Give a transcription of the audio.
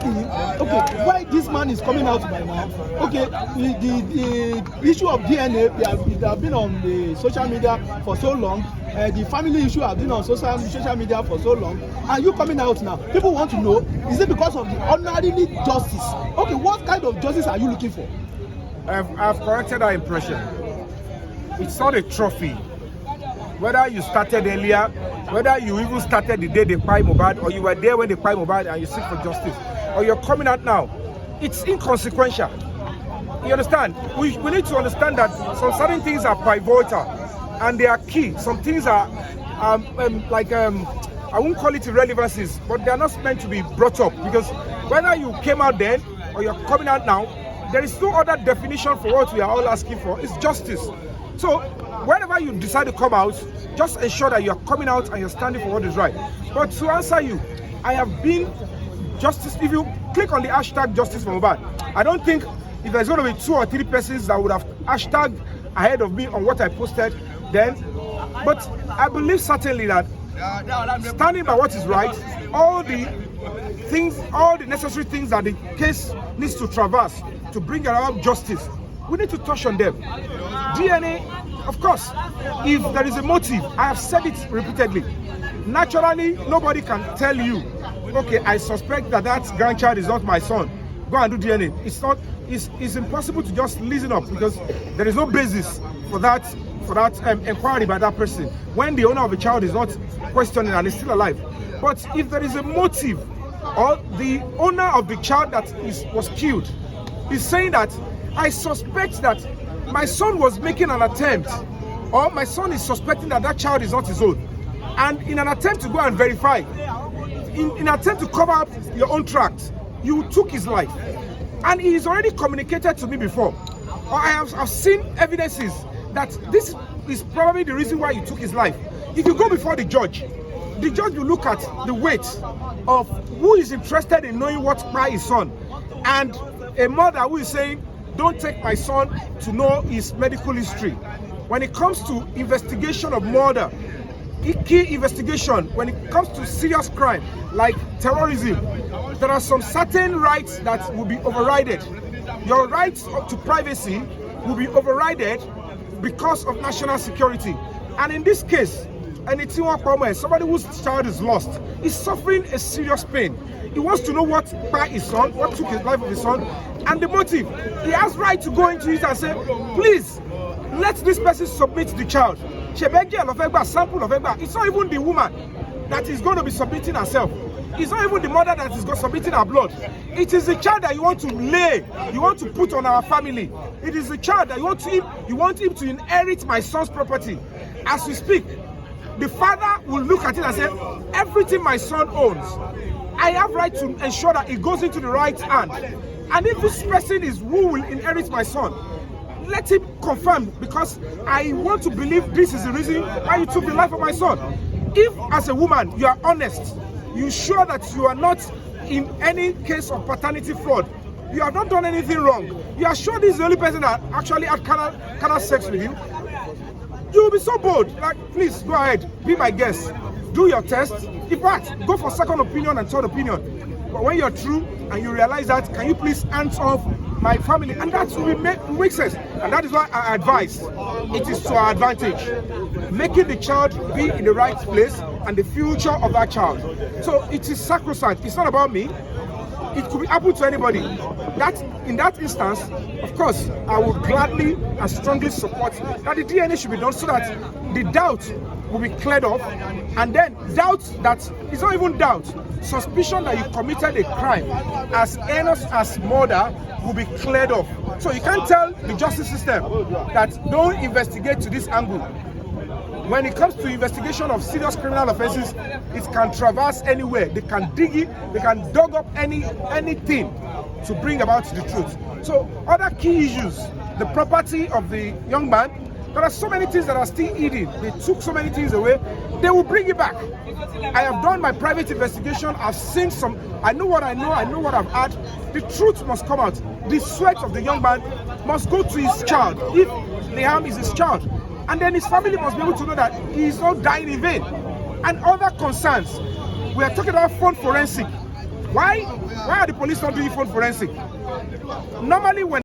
asking him, okay, why this man is coming out by now? Okay, the issue of DNA, they have been on the social media for so long. The family issue have been on social media for so long, and you coming out now, people want to know, is it because of the ordinary justice? Okay, what kind of justice are you looking for? I've corrected that impression. It's not a trophy. Whether you started earlier, whether you even started the day they kpai Mohbad, or you were there when they kpai Mohbad and you seek for justice, or you're coming out now, it's inconsequential. You understand? We need to understand that some certain things are pivotal and they are key. Some things are I won't call it irrelevancies, but they are not meant to be brought up, because whether you came out then or you're coming out now, there is no other definition for what we are all asking for. It's justice. So whenever you decide to come out, just ensure that you're coming out and you're standing for what is right. But to answer you, I have been justice. If you click on the hashtag justice for Mohbad, I don't think if there's going to be 2 or 3 persons that would have hashtagged ahead of me on what I posted then. But I believe certainly that standing by what is right, all the necessary things that the case needs to traverse to bring around justice, we need to touch on them. DNA, of course, if there is a motive, I have said it repeatedly. Naturally, nobody can tell you, okay, I suspect that grandchild is not my son. Go and do DNA. It's impossible to just listen up, because there is no basis for that inquiry by that person when the owner of the child is not questioning and is still alive. But if there is a motive, or the owner of the child that was killed is saying that I suspect that my son was making an attempt, or my son is suspecting that child is not his own, and in an attempt to go and verify, in an attempt to cover up your own tracks, you took his life, and he is already communicated to me before, or I've seen evidences that this is probably the reason why you took his life. If you go before the judge will look at the weight of who is interested in knowing what by his son, and a mother who is saying, don't take my son to know his medical history. When it comes to investigation of murder, key investigation, when it comes to serious crime like terrorism, there are some certain rights that will be overridden. Your rights to privacy will be overridden because of national security. And in this case, somebody whose child is lost is suffering a serious pain. He wants to know what by his son, what took his life of his son, and the motive. He has right to go into it and say, please, let this person submit the child. Sample of Egba. It's not even the woman that is going to be submitting herself. It's not even the mother that is going to submitting her blood. It is the child that you want to lay, you want to put on our family. It is the child that you want him to inherit my son's property. As we speak, the father will look at it and say, everything my son owns, I have right to ensure that it goes into the right hand. And if this person is who will inherit my son, let him confirm, because I want to believe this is the reason why you took the life of my son. If as a woman you are honest, you sure that you are not in any case of paternity fraud, you have not done anything wrong, you are sure this is the only person that actually had carnal sex with you, you will be so bold, like, please go ahead, be my guest, do your test. In fact, go for second opinion and third opinion. But when you're true and you realize that, can you please hands off my family? And that will make sense. And that is why I advise, it is to our advantage, making the child be in the right place and the future of that child. So it is sacrosanct. It's not about me. It could happen to anybody. In that instance, of course, I would gladly and strongly support that the DNA should be done, so that the doubt will be cleared off, and then doubt that it's not even doubt, suspicion that you committed a crime as heinous as murder will be cleared off. So you can't tell the justice system that don't investigate to this angle. When it comes to investigation of serious criminal offenses, it can traverse anywhere. They can dig it, they can dug up anything to bring about the truth. So other key issues, the property of the young man, there are so many things that are still hidden. They took so many things away. They will bring it back. I have done my private investigation. I've seen some. I know what I know. I know what I've had. The truth must come out. The sweat of the young man must go to his child, if the harm is his child. And then his family must be able to know that he is not dying in vain. And other concerns. We are talking about phone forensic. Why are the police not doing phone forensic? Normally when